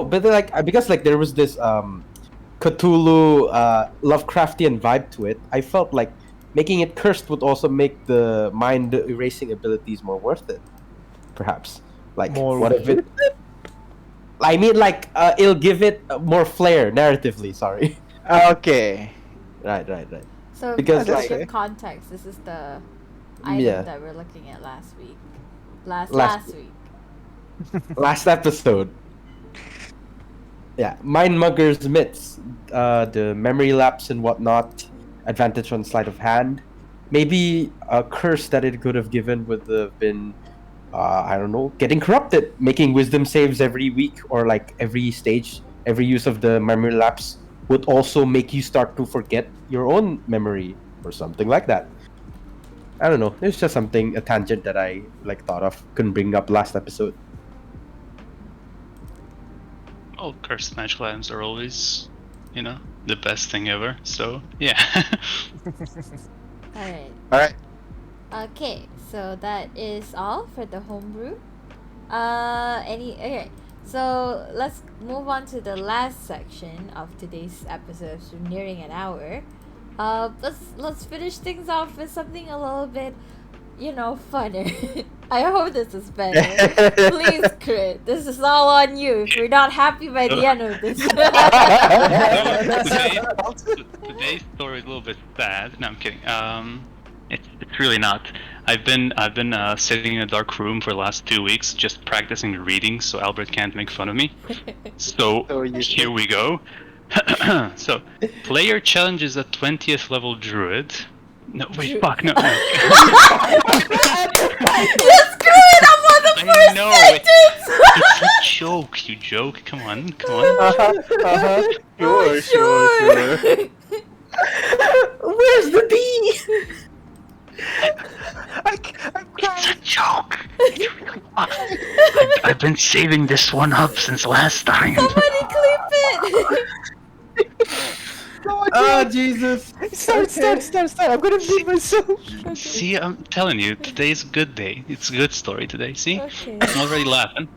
but then, because there was this Cthulhu Lovecraftian vibe to it. I felt like making it cursed would also make the mind erasing abilities more worth it. Perhaps More what if it? I mean, it'll give it more flair narratively. Sorry. Okay. Right. So, Because, to like- give context, this is the item Yeah. that we're looking at last week. Last- Last week. Last episode. Yeah, mind muggers myths, the memory lapse and whatnot, advantage on sleight of hand. Maybe a curse that it could have given would have been, I don't know, getting corrupted, making wisdom saves every week or every stage, every use of the memory lapse would also make you start to forget your own memory or something like that. I don't know. It's just a tangent that I thought of, couldn't bring up last episode. All cursed magical items are always, the best thing ever. So, yeah. Alright. Alright. Okay, so that is all for the homebrew. Okay, so let's move on to the last section of today's episode. So nearing an hour. Let's finish things off with something a little bit, funner. I hope this is better. Please, Crit. This is all on you. If you're not happy by the end of this. Today's story is a little bit sad. No, I'm kidding. It's really not. I've been sitting in a dark room for the last 2 weeks just practicing reading, so Albert can't make fun of me. So So you here we go. So, player challenges a 20th level druid. No, wait, fuck, no. Yes, Crit! I'm on the I know. It's a joke, you joke. Come on. Sure. Where's the D? It's a joke. I've been saving this one up since last time. Somebody clip it. Oh, Jesus. Start. I'm gonna beat myself. See, I'm telling you, today's a good day. It's a good story today. See? Okay. I'm already laughing.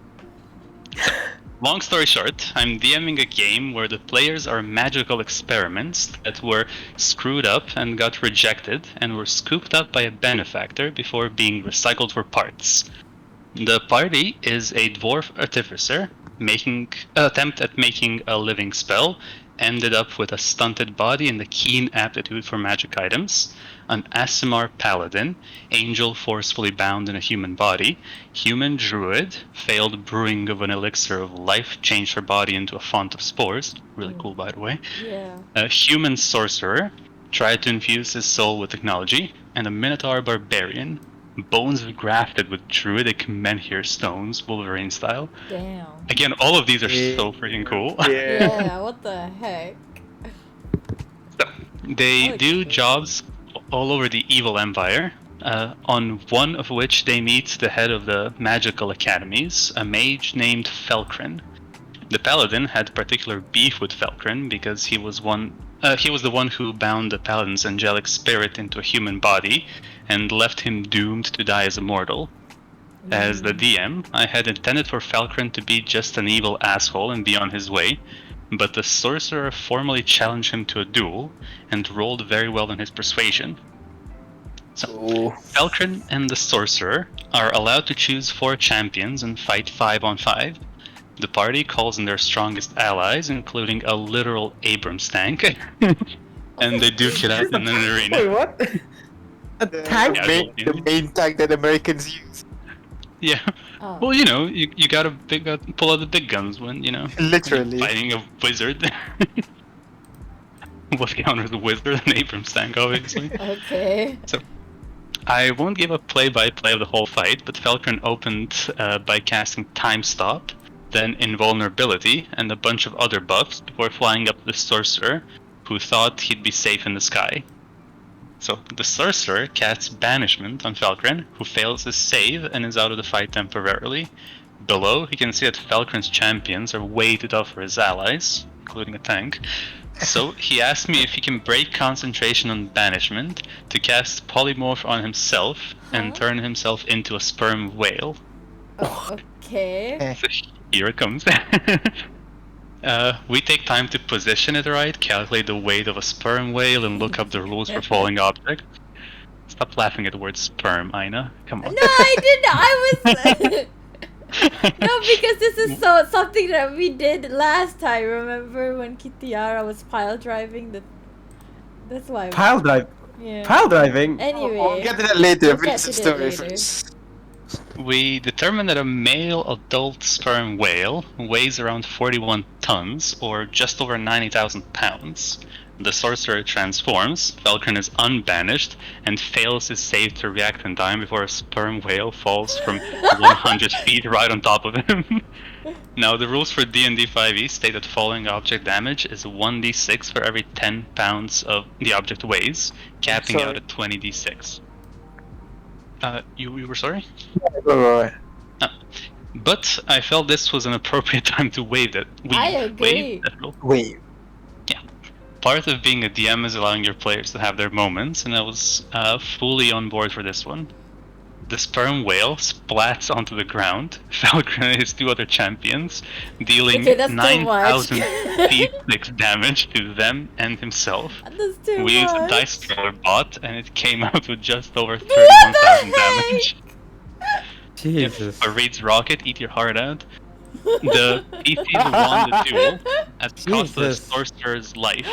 Long story short, I'm DMing a game where the players are magical experiments that were screwed up and got rejected and were scooped up by a benefactor before being recycled for parts. The party is a dwarf artificer attempt at making a living spell, ended up with a stunted body and a keen aptitude for magic items, an Aasimar paladin, angel forcefully bound in a human body, human druid, failed brewing of an elixir of life, changed her body into a font of spores, really cool by the way, Yeah. a human sorcerer, tried to infuse his soul with technology, and a minotaur barbarian, bones grafted with druidic menhir stones, Wolverine style. Damn. Again, all of these are so freaking cool. Yeah, what the heck? So, they Okay. do jobs all over the evil empire, on one of which they meet the head of the magical academies, a mage named Felcrin. The paladin had particular beef with Felcrin because he was the one who bound the paladin's angelic spirit into a human body and left him doomed to die as a mortal. As the DM, I had intended for Felcrin to be just an evil asshole and be on his way, but the sorcerer formally challenged him to a duel and rolled very well in his persuasion. So, Felcrin and the sorcerer are allowed to choose 4 champions and fight 5-on-5. The party calls in their strongest allies, including a literal Abrams tank, and they duke it out in an arena. Wait, what? A tank? The main tank that Americans use. Yeah. Oh. Well, you know, you gotta pull out the big guns when, you know, Literally. fighting a wizard. What counters a wizard? An Abrams tank, obviously. Okay. So, I won't give a play-by-play of the whole fight, but Falcon opened by casting Time Stop, then Invulnerability, and a bunch of other buffs before flying up the Sorcerer, who thought he'd be safe in the sky. So, the Sorcerer casts Banishment on Falcon, who fails his save and is out of the fight temporarily. Below, you can see that Falcon's champions are way too tough for his allies, including a tank. So, he asked me if he can break concentration on Banishment to cast Polymorph on himself and turn himself into a sperm whale. Oh, okay. So, here it comes. We take time to position it right, calculate the weight of a sperm whale, and look up the rules for falling objects. Stop laughing at the word sperm, Aina. Come on. No, I didn't. I was. No, because this is something that we did last time. Remember when Kitiara was pile driving? That's why. Pile drive. Yeah. Pile driving. Anyway. We'll get to that later. We'll Finish get the to that story later. first. We determined that a male adult sperm whale weighs around 41 tons, or just over 90,000 pounds. The sorcerer transforms, Falcon is unbanished, and fails his save to react in time before a sperm whale falls from 100 feet right on top of him. Now, the rules for D&D 5e state that falling object damage is 1d6 for every 10 pounds of the object weighs, capping out at 20d6. You were sorry? Right. But I felt this was an appropriate time to waive that. I agree. Waive that rule. Wait. Part of being a DM is allowing your players to have their moments, and I was fully on board for this one. The sperm whale splats onto the ground, Falcon and his 2 other champions, dealing Okay, that's too much. 9,000 d6 damage to them and himself. That's too We used a much. dice roller bot, and it came out with just over What 31,000 the heck? damage. Jesus. A Reed's rocket, eat your heart out. The PC who won the duel at the cost of the Jesus. sorcerer's life.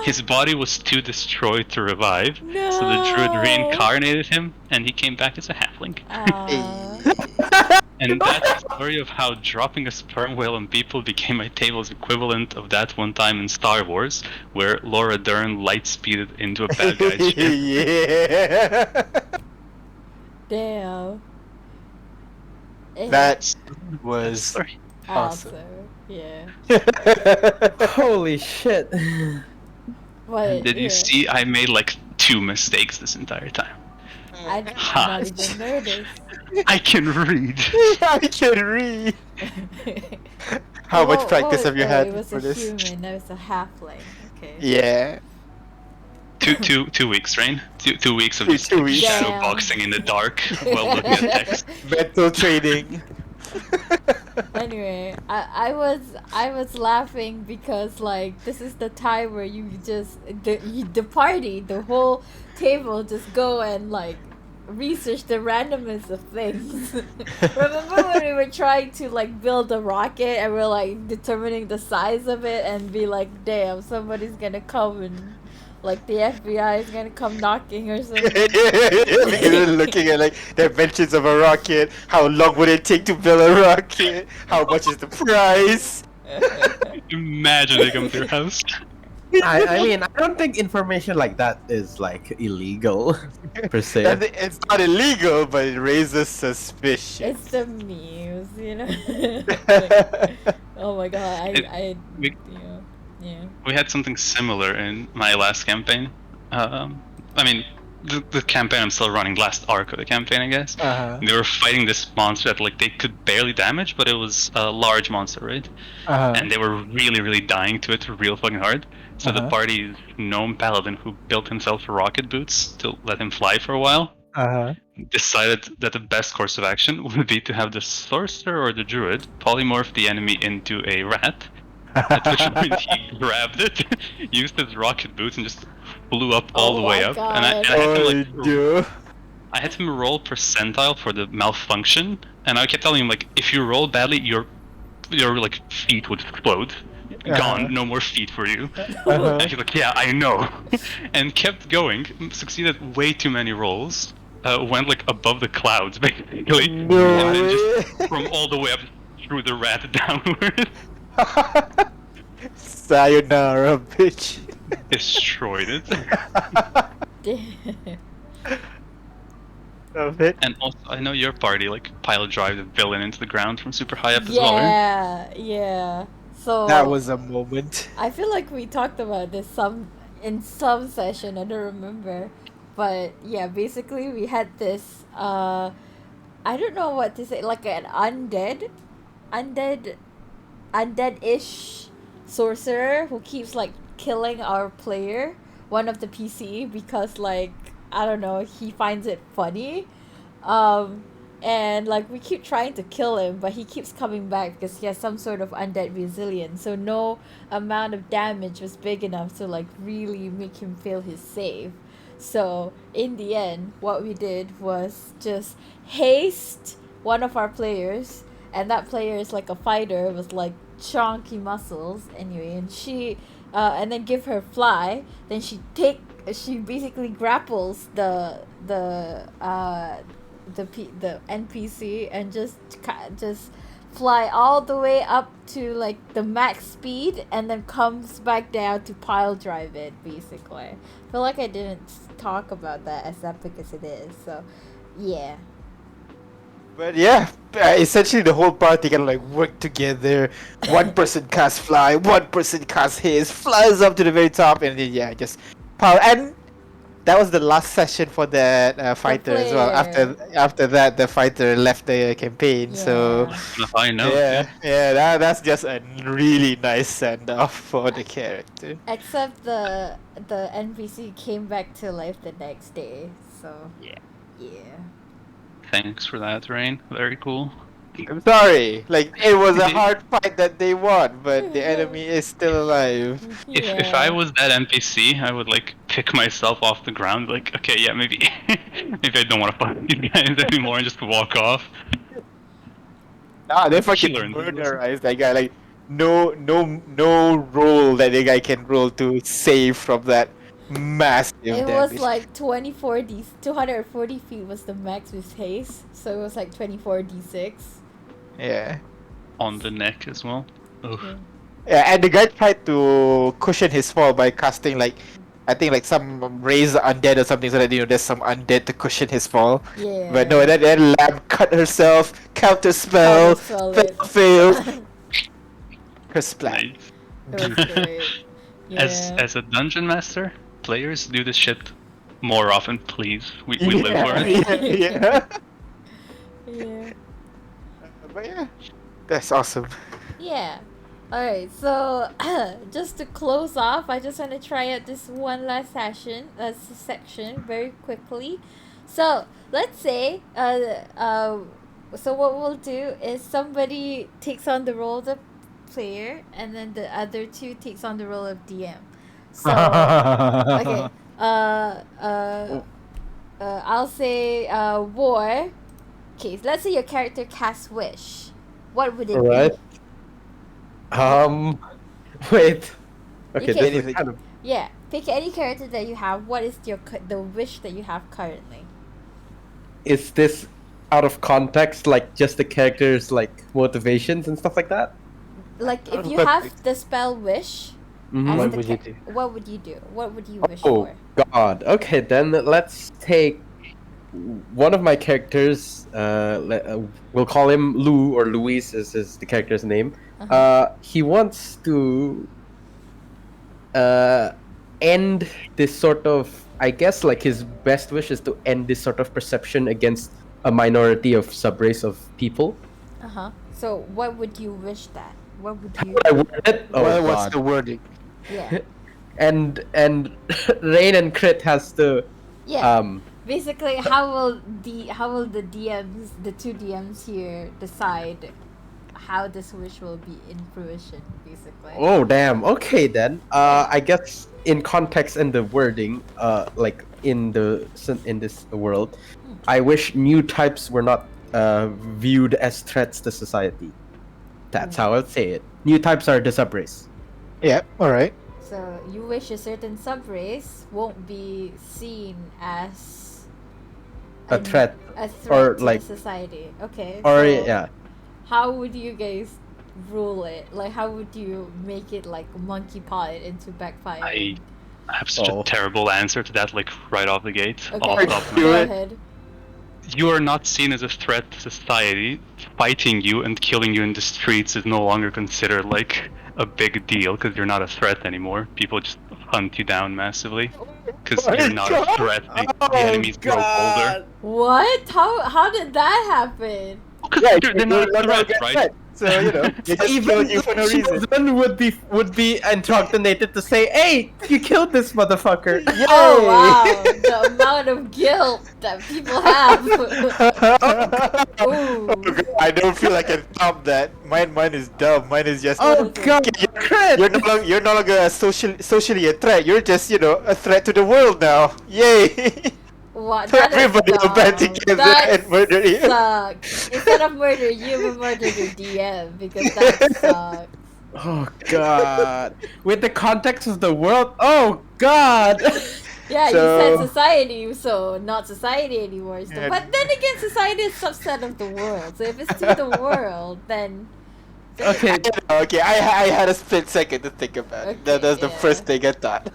His body was too destroyed to revive, No. so the druid reincarnated him, and he came back as a halfling. Aw. And that's the story of how dropping a sperm whale on people became my table's equivalent of that one time in Star Wars, where Laura Dern light-speeded into a bad guy's ship. Yeah. Damn. That was Sorry. awesome. Yeah. Holy shit. But Did you see? I made like 2 mistakes this entire time. I did Ha. not even notice. I can read. I can read. How much practice have you had It was for a this? human. That was a halfling. Okay. Yeah. 2 weeks, Rain. 2 weeks of Two- just 2 weeks. shadow Damn. boxing in the dark while looking at text. Mental training. Anyway, I was laughing because like this is the time where you just the party, the whole table just go and like research the randomness of things. Remember when we were trying to like build a rocket and we're like determining the size of it and be like, damn, somebody's gonna come and like the FBI is gonna come knocking or something. Because you're looking at like the dimensions of a rocket. How long would it take to build a rocket? How much is the price? Imagine they come to your house. I mean, I don't think information like that is like illegal per se. It's not illegal, but it raises suspicion. It's the memes, you know. Oh my god, yeah. We had something similar in my last campaign. I mean, the campaign I'm still running, last arc of the campaign, I guess. Uh-huh. They were fighting this monster that like they could barely damage, but it was a large monster, right? Uh-huh. And they were really, really dying to it real fucking hard. So the party's gnome paladin, who built himself rocket boots to let him fly for a while, Uh-huh. decided that the best course of action would be to have the sorcerer or the druid polymorph the enemy into a rat. At which point he grabbed it, used his rocket boots, and just flew up all the way up. And I had him roll percentile for the malfunction, and I kept telling him like, if you roll badly, your like feet would explode. Gone, no more feet for you. And he's like, yeah, I know. And kept going, succeeded way too many rolls, went like above the clouds basically, and then just from all the way up threw the rat downward. Sayonara, bitch. Destroyed it. Of it. And also, I know your party like pile drive the villain into the ground from super high up as well, right? Yeah. So That was a moment. I feel like we talked about this in some session, I don't remember. But yeah, basically we had this I don't know what to say, like an undead-ish sorcerer who keeps like killing our player, one of the PC, because like I don't know, he finds it funny. And like we keep trying to kill him, but he keeps coming back because he has some sort of undead resilience, so no amount of damage was big enough to like really make him fail his save. So in the end, what we did was just haste one of our players, and that player is like a fighter with like chunky muscles anyway, and she and then give her fly. Then she basically grapples the NPC and just fly all the way up to like the max speed and then comes back down to pile drive it basically. I feel like I didn't talk about that as epic as it is, so yeah. But yeah, essentially the whole party can like work together. One person casts fly, one person casts haze, flies up to the very top, and then yeah, just power. And that was the last session for that fighter as well. After that, the fighter left the campaign. Yeah. So I know. yeah, that's just a really nice send off for the character. Except the NPC came back to life the next day, so yeah. Thanks for that, Rain. Very cool. I'm sorry, like it was a hard fight that they won, but the enemy is still alive. If I was that NPC, I would like pick myself off the ground, like, okay, yeah, maybe I don't want to fight these guys anymore, and just walk off. They fucking Killer. murderized that guy. Like no roll that the guy can roll to save from that massive It damage. was like 240 feet was the max with haste, so it was like 24d6. Yeah. On the neck as well. Oof. Yeah, and the guy tried to cushion his fall by casting like I think like some raise the undead or something, so that there's some undead to cushion his fall. Yeah. But no, that lamb cut herself, counter spell, failed. Her splat. Nice. It was great. Yeah. As a dungeon master, players do this shit more often, please. We live for it. Yeah. Yeah. But yeah, that's awesome. Yeah. Alright, so just to close off, I just want to try out this one last section very quickly. So let's say, so what we'll do is somebody takes on the role of the player, and then the other two takes on the role of DM. So okay, I'll say war. Okay, so let's say your character casts wish. What would it Alright. be? Wait. Okay, can- this is kind of... Yeah, pick any character that you have. What is the wish that you have currently? Is this out of context, like just the character's like motivations and stuff like that? Like, if you But- have the spell wish, Mhm. as What the would you ca- do? what would you do? What would you wish Oh for? God. Okay, then let's take one of my characters. We'll call him Lou, or Luis is the character's name. He wants to end this sort of, I guess, like his best wish is to end this sort of perception against a minority of subrace of people. So what would you wish that? What would you? I word it. Oh What's God. the wording? Yeah. And Rain and Crit has to Yeah. Basically, how will the DMs, the two DMs here, decide how this wish will be in fruition? Basically. Oh damn. Okay then. I guess in context and the wording, like in this world, I wish new types were not viewed as threats to society. That's how I'd say it. New types are the subrace. Yeah. All right. So you wish a certain subrace won't be seen as A threat. a threat or, to like- society. Okay. Or so yeah. how would you guys rule it? Like, how would you make it like monkey paw it into backfire? I have such Oh. a terrible answer to that, like right off the gate. Okay, Off the top of my go head. ahead. You are not seen as a threat to society. Fighting you and killing you in the streets is no longer considered like a big deal because you're not a threat anymore. People just hunt you down massively because Oh my you're not God. a threat. The enemies grow older. What? How did that happen? Because Yeah, they're not a threat, right? So they just killed you for no reason. children would be indoctrinated to say, "Hey, you killed this motherfucker." Oh wow, the amount of guilt that people have. Ooh. I don't feel like I can top that. Mine is dumb. Mine is just. Oh God, Crit! You're no longer a socially a threat. You're just a threat to the world now. Yay! What? Everybody will band together and murder you. Sucks. Instead of murder you, we murder your DM because that sucks. Oh God! With the context of the world, oh God! Yeah, So- you said society, so not society anymore. So, Yeah. but then again, society is a subset of the world. So if it's to the world, then Okay, Okay, I had a split second to think about it. Okay, That's the yeah. first thing I thought.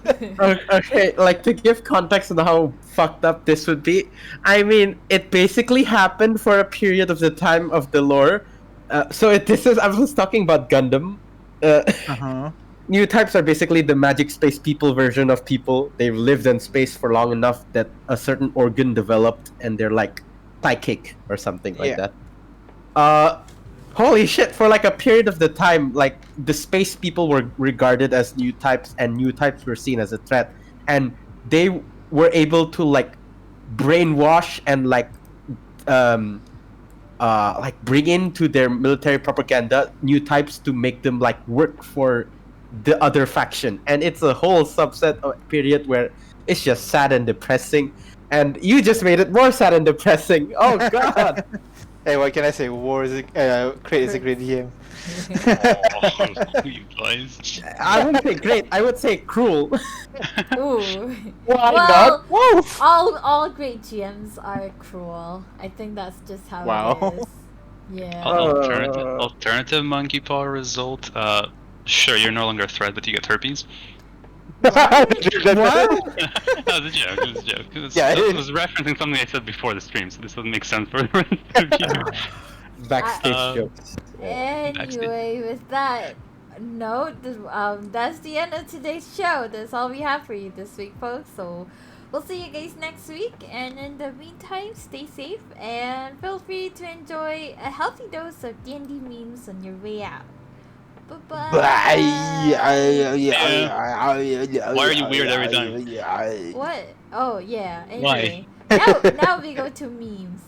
okay. Like to give context on how fucked up this would be. I mean, it basically happened for a period of the time of the lore. I was talking about Gundam. Uh-huh. New types are basically the magic space people version of people. They've lived in space for long enough that a certain organ developed and they're like psychic or something like Yeah. that. Holy shit, for like a period of the time, like the space people were regarded as new types and new types were seen as a threat. And they were able to like brainwash and like bring into their military propaganda new types to make them like work for the other faction, and it's a whole subset of period where it's just sad and depressing, and you just made it more sad and depressing. Oh God. Hey, what can I say? War is is a great game. Oh, you guys. I wouldn't say great, I would say cruel. ooh. Why Well, not? Woo! All great GMs are cruel. I think that's just how Wow. it is. Yeah. Alternative monkey paw result. Sure, you're no longer a threat, but you get herpes. That was a joke. It was a joke. Yeah, It was referencing something I said before the stream, so this would make sense for the rest of you. Backstage jokes. Anyway, with that note, that's the end of today's show. That's all we have for you this week, folks. So we'll see you guys next week. And in the meantime, stay safe and feel free to enjoy a healthy dose of D&D memes on your way out. Bye-bye. Why are you weird every time? What? Oh, yeah. Why? Anyway, now we go to memes.